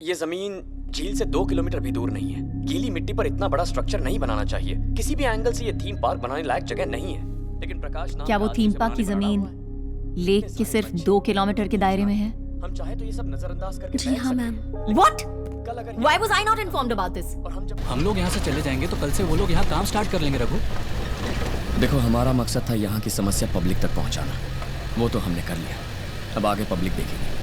ये जमीन झील से 2 किलोमीटर भी दूर नहीं है। गीली मिट्टी पर इतना बड़ा स्ट्रक्चर नहीं बनाना चाहिए। किसी भी एंगल से ये थीम पार्क बनाने लायक जगह नहीं है। लेकिन प्रकाश नाम क्या वो थीम पार्क की जमीन लेक के सिर्फ 2 किलोमीटर के दायरे में है? हम चाहे तो ये सब नजरअंदाज करके जी हाँ मैम। What? कल अगर Why was I not informed about this? और हम लोग यहाँ से चले जाएंगे तो कल से वो लोग यहाँ काम स्टार्ट कर लेंगे। रघु, देखो, हमारा मकसद था यहाँ की समस्या पब्लिक तक पहुँचाना। वो तो हमने कर लिया, अब आगे पब्लिक देखेगी।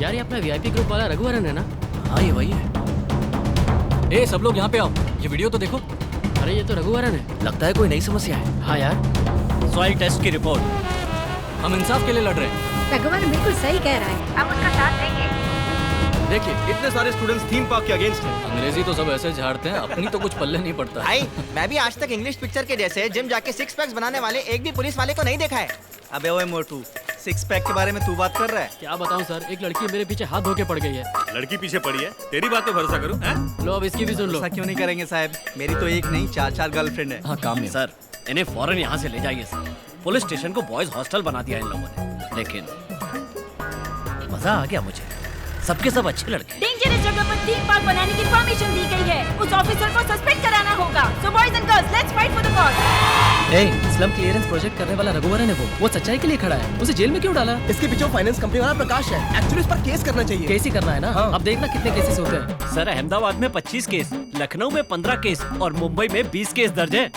यार ये अपना वीआईपी ग्रुप वाला रघुवरन है ना? हाँ ये वही है। ए सब लोग यहाँ पे आओ, ये वीडियो तो देखो। अरे ये तो रघुवरन है। लगता है कोई नई समस्या है। हाँ यार, सॉइल टेस्ट की रिपोर्ट। हम इंसाफ के लिए लड़ रहे हैं। रघुवन बिल्कुल सही कह रहा है, अब उसका साथ देंगे। देखिए, इतने सारे स्टूडेंट्स थीम पार्क के अगेंस्ट हैं। अंग्रेजी तो सब ऐसे झाड़ते हैं, अपनी तो कुछ पल्ले नहीं पड़ता। भाई, मैं भी आज तक इंग्लिश पिक्चर के जैसे जिम जाके 6 पैक्स बनाने वाले एक भी पुलिस वाले को नहीं देखा है। अबे ओए मोटू, 6 पैक के बारे में तू बात कर रहा है? क्या बताऊँ सर, एक लड़की मेरे पीछे हाथ धो के पड़ गई है। लड़की पीछे पड़ी है, तेरी बात पे भरोसा करूं? हैं? लो अब इसकी भी सुन लो। ऐसा क्यों नहीं करेंगे साहब? मेरी तो एक नहीं 4 गर्लफ्रेंड है। हाँ, काम में सर, इन्हें फौरन यहाँ से ले जाइए सर। पुलिस स्टेशन को बॉयज हॉस्टल बना दिया इन लोगों ने। लेकिन मजा आ गया मुझे, सबके सब अच्छे लड़के। डेंजरस जगह पर थीम पार्क बनाने की परमिशन दी गई है। उस ऑफिसर को सस्पेंड कराना होगा। So boys and girls, let's fight for the cause. A, slum clearance project करने वाला रघुवरन है वो सच्चाई के लिए खड़ा है। उसे जेल में क्यों डाला? इसके पीछे फाइनेंस कंपनी वाला प्रकाश है। एक्चुअली इस पर केस करना चाहिए। केस ही करना है ना? अब देखना कितने केसेस होते हैं। सर, अहमदाबाद में 25 केस, लखनऊ में 15 केस और मुंबई में 20 केस दर्ज है।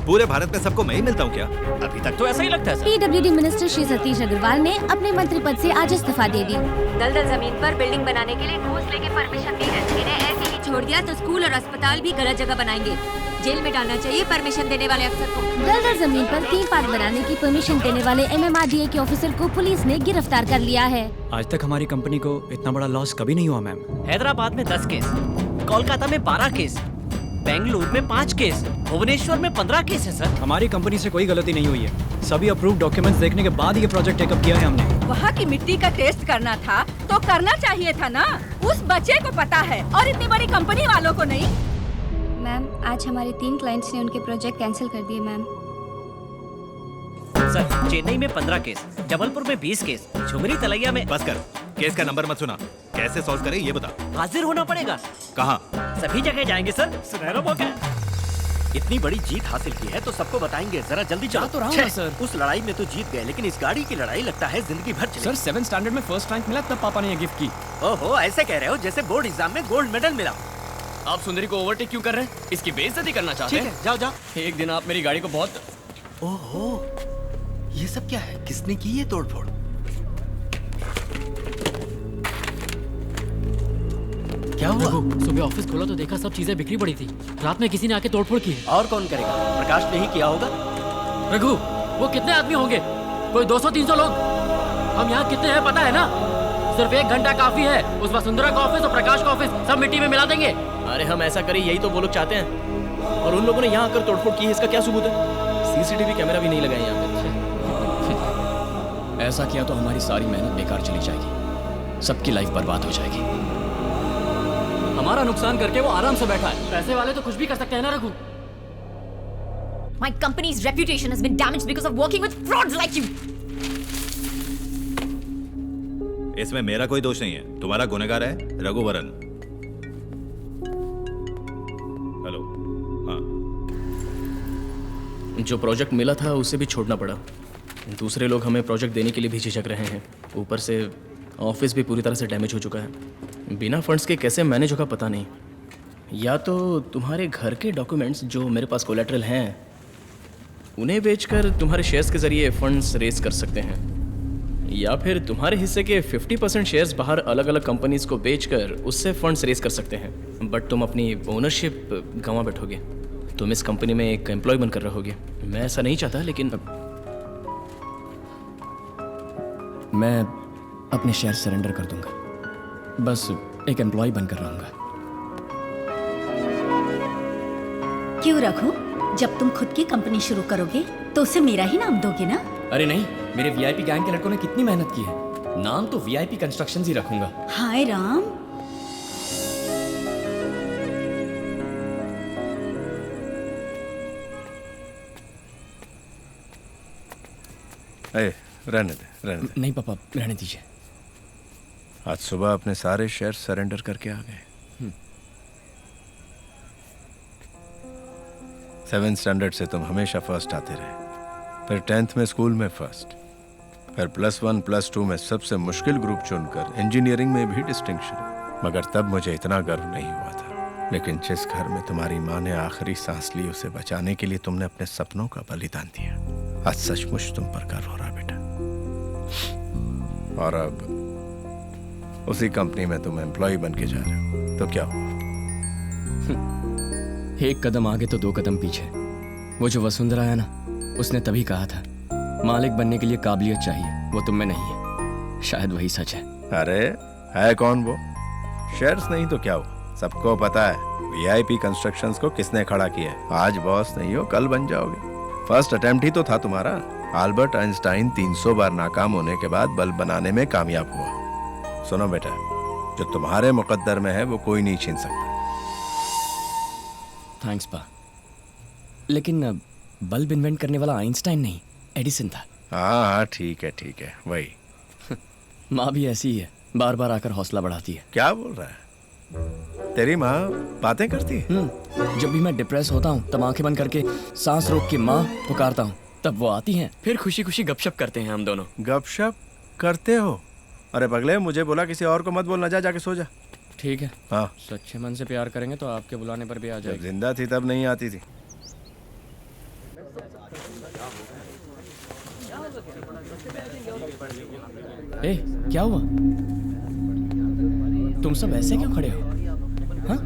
पूरे भारत में सबको मैं ही मिलता हूँ क्या? अभी तक तो ऐसा ही लगता है sir. PWD minister Shri Satish Agarwal ने अपने मंत्री पद से आज इस्तीफा दे दी। दलदल जमीन पर बिल्डिंग बनाने के लिए घूस लेके परमिशन दी है। इन्हें ऐसे ही छोड़ दिया तो स्कूल और अस्पताल भी गलत जगह बनाएंगे। जेल में डालना चाहिए परमिशन देने वाले अफसर को। दलदल जमीन पर थीम पार्क बनाने की परमिशन देने वाले MMRDA के ऑफिसर को पुलिस ने गिरफ्तार कर लिया है। आज तक हमारी कंपनी को इतना बड़ा लॉस कभी नहीं हुआ मैम। हैदराबाद में 10 केस, कोलकाता में 12 केस, बेंगलुरु में 5 केस, भुवनेश्वर में 15 केस है सर। हमारी कंपनी से कोई गलती नहीं हुई है। सभी अप्रूव्ड डॉक्यूमेंट्स देखने के बाद ये प्रोजेक्ट टेकअप किया है हमने। वहाँ की मिट्टी का टेस्ट करना था तो करना चाहिए था ना। उस बच्चे को पता है और इतनी बड़ी कंपनी वालों को नहीं। मैम, आज हमारे 3 क्लाइंट्स ने उनके प्रोजेक्ट कैंसिल कर दिए मैम। सर, चेन्नई में 15 केस, जबलपुर में 20 केस, झुमरी तलैया में। बस कर, केस का नंबर मत सुना। कैसे सॉल्व करें ये बता। हाजिर होना पड़ेगा। कहाँ? सभी जगह जाएंगे सर, सुनहरा मौका है। इतनी बड़ी जीत हासिल की है तो सबको बताएंगे। जरा जल्दी चलो। तो रहा हूँ सर। उस लड़ाई में तो जीत गए, लेकिन इस गाड़ी की लड़ाई लगता है जिंदगी भर चलेगी। सर 7th स्टैंडर्ड में फर्स्ट रैंक मिला तब पापा ने ये गिफ्ट की। ओहो, ऐसे कह रहे हो जैसे बोर्ड एग्जाम में गोल्ड मेडल मिला। आप सुंदरी को ओवरटेक क्यों कर रहे हैं? इसकी बेइज्जती करना चाहते हैं? जाओ जाओ। एक दिन आप मेरी गाड़ी को बहुत ओहो, ये सब क्या है? किसने की ये तोड़फोड़? क्या हुआ? सुबह ऑफिस खोला तो देखा सब चीजें बिखरी पड़ी थी। रात में किसी ने आके तोड़फोड़ की है। और कौन करेगा? प्रकाश ने ही किया होगा। रघु, वो कितने आदमी होंगे? कोई 200-300 लोग। हम यहाँ कितने हैं पता है ना? सिर्फ 1 घंटा काफी है। उस वसुंधरा का ऑफिस और प्रकाश का ऑफिस सब मिट्टी में मिला देंगे। अरे हम ऐसा करें, यही तो वो लोग चाहते हैं। और उन लोगों ने यहाँ आकर तोड़फोड़ की है, इसका क्या सबूत है? CCTV कैमरा भी नहीं लगाए यहाँ पे। ऐसा किया तो हमारी सारी मेहनत बेकार चली जाएगी, सबकी लाइफ बर्बाद हो जाएगी। हमारा नुकसान करके वो आराम से बैठा है। पैसे वाले तो कुछ भी कर सकते हैं ना Raghu? My company's reputation has been damaged because of working with frauds like you. इसमें मेरा कोई दोष नहीं है, तुम्हारा गुनहगार है रघुवरन। हेलो। हाँ, जो प्रोजेक्ट मिला था उसे भी छोड़ना पड़ा। दूसरे लोग हमें प्रोजेक्ट देने के लिए भी झिझक रहे हैं। ऊपर से ऑफिस भी पूरी तरह से डैमेज हो चुका है। बिना फंड्स के कैसे मैनेज होगा पता नहीं। या तो तुम्हारे घर के डॉक्यूमेंट्स जो मेरे पास कोलैटरल हैं उन्हें बेचकर तुम्हारे शेयर्स के जरिए फंड्स रेज कर सकते हैं, या फिर तुम्हारे हिस्से के 50% शेयर्स बाहर अलग अलग कंपनीज को बेचकर उससे फंड्स रेज कर सकते हैं। बट तुम अपनी ओनरशिप गंवा बैठोगे। तुम इस कंपनी में एक एम्प्लॉय बनकर रहोगे। मैं ऐसा नहीं चाहता, लेकिन मैं अपने शेयर सरेंडर कर दूंगा। बस एक एम्प्लॉय बनकर रहूंगा। क्यों रखूं? जब तुम खुद की कंपनी शुरू करोगे तो उसे मेरा ही नाम दोगे ना? अरे नहीं, मेरे VIP गैंग के लड़कों ने कितनी मेहनत की है। नाम तो VIP कंस्ट्रक्शंस ही रखूंगा। हाय राम। रहने दे। नहीं पापा, रहने दीजिए। आज सुबह अपने सारे शेयर सरेंडर करके आ गए। 7th स्टैंडर्ड से तुम हमेशा फर्स्ट आते रहे, फिर 10th में स्कूल में फर्स्ट, फिर +1 +2 में सबसे मुश्किल ग्रुप चुनकर इंजीनियरिंग में भी डिस्टिंक्शन। मगर तब मुझे इतना गर्व नहीं हुआ था। लेकिन जिस घर में तुम्हारी माँ ने आखिरी सांस ली, उसे बचाने के लिए तुमने अपने सपनों का बलिदान दिया। आज सचमुच तुम पर गर्व हो रहा बेटा। और अब उसी कंपनी में तुम एम्प्लॉय बन के जा रहे हो, तो क्या हुआ? एक कदम आगे तो 2 कदम पीछे। वो जो वसुंधरा है ना, उसने तभी कहा था मालिक बनने के लिए काबिलियत चाहिए, वो तुम में नहीं है। शायद वही सच है। अरे है कौन वो? शेयर्स नहीं तो क्या हुआ, सबको पता है VIP कंस्ट्रक्शंस को किसने खड़ा किया है। आज बॉस नहीं हो, कल बन जाओगे। फर्स्ट अटेम्प्ट ही तो था तुम्हारा। अल्बर्ट आइंस्टाइन 300 बार नाकाम होने के बाद बल्ब बनाने में कामयाब हुआ। सुनो बेटा, जो तुम्हारे मुकद्दर में है वो कोई नहीं छीन सकता। थैंक्स पा। लेकिन बल्ब इन्वेंट करने वाला आइंस्टाइन नहीं, एडिसन था। हाँ ठीक है वही। माँ भी ऐसी ही है, बार बार आकर हौसला बढ़ाती है। क्या बोल रहा है? तेरी माँ बातें करती है? जब भी मैं डिप्रेस होता हूँ तब आंखें बंद करके सांस रोक के माँ पुकारता हूँ, तब वो आती हैं, फिर खुशी खुशी गपशप करते हैं हम दोनों। गपशप करते हो? अरे पगले, मुझे बोला किसी और को मत बोलना, जा जाके सो जा। ठीक है। हाँ, सच्चे मन से प्यार करेंगे तो आपके बुलाने पर भी आ जाएगी। जब जिंदा थी तब नहीं आती थी। ए, क्या हुआ? तुम सब ऐसे क्यों खड़े हो? हाँ?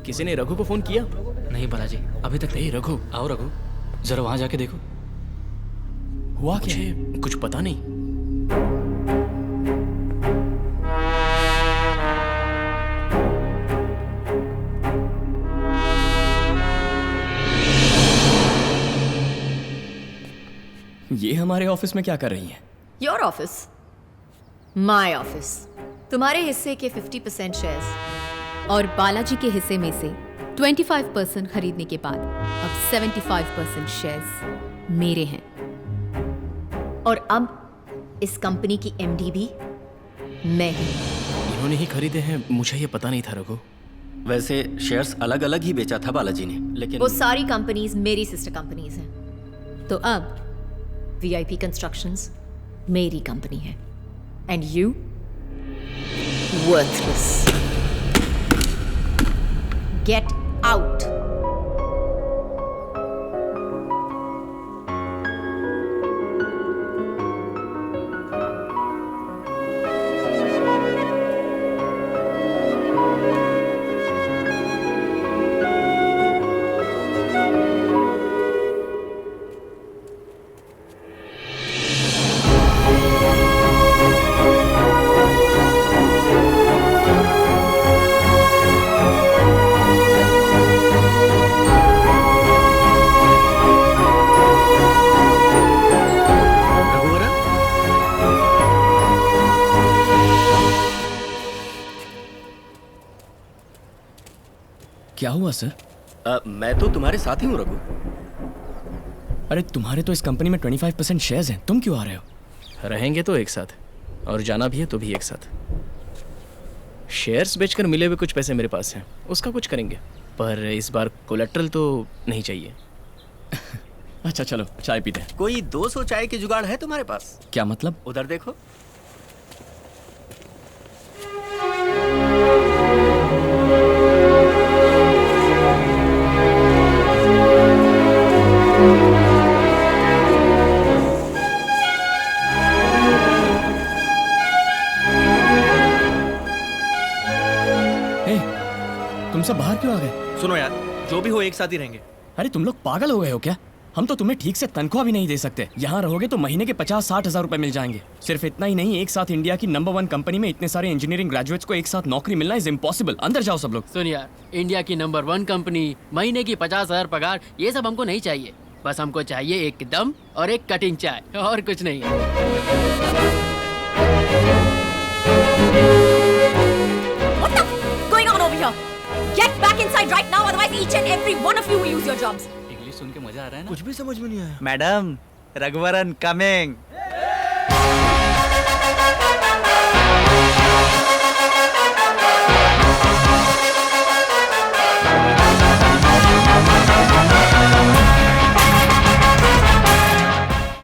किसी ने रघु को फोन किया? नहीं बालाजी, अभी तक नहीं। रघु, आओ रघु, जरा वहां जाके देखो। हुआ क्या? मुझे कुछ पता नहीं। ये हमारे ऑफिस में क्या कर रही हैं? Your office, my office. तुम्हारे हिस्से के 50% शेयर्स और बालाजी के हिस्से में से 25% खरीदने के बाद अब 75% शेयर्स मेरे हैं। और अब इस कंपनी की MD भी मैं हूं। इन्होंने ही खरीदे हैं, मुझे ये पता नहीं था रघु। वैसे शेयर्स अलग अलग ही बेचा था बालाजी ने, लेकिन वो सारी कंपनीज मेरी सिस्टर कंपनीज हैं। तो अब VIP कंस्ट्रक्शंस मेरी कंपनी है। And you worthless. Get out. क्या हुआ सर? मैं तो तुम्हारे साथ ही हूँ रघु। अरे तुम्हारे तो इस कंपनी में 25% शेयर्स हैं, तुम क्यों आ रहे हो? रहेंगे तो एक साथ, और जाना भी है तो भी एक साथ। शेयर्स बेचकर मिले हुए कुछ पैसे मेरे पास हैं, उसका कुछ करेंगे, पर इस बार कोलेट्रल तो नहीं चाहिए। अच्छा चलो चाय पीते हैं। कोई 200 चाय के जुगाड़ है तुम्हारे पास? क्या मतलब? उधर देखो। तुम सब बाहर क्यों आ गए? सुनो यार, जो भी हो एक साथ ही रहेंगे। अरे तुम लोग पागल हो गए हो क्या? हम तो तुम्हें ठीक से तनख्वाह भी नहीं दे सकते। यहाँ रहोगे तो महीने के 50-60 हजार रुपए मिल जाएंगे। सिर्फ इतना ही नहीं, एक साथ इंडिया की नंबर 1 कंपनी में इतने सारे इंजीनियरिंग ग्रेजुएट्स को एक साथ नौकरी मिलना इज इम्पॉसिबल। अंदर जाओ सब लोग। सुन यार, इंडिया की नंबर 1 कंपनी, महीने की 50,000 पगार, ये सब हमको नहीं चाहिए। बस हमको चाहिए एक दम और एक कटिंग चाय, और कुछ नहीं। What the going on over here? Get back inside right now, otherwise each and every one of you will lose your jobs. English सुन के मजा आ रहा है ना? कुछ भी समझ में नहीं आया। Madam, Raghuvaran coming.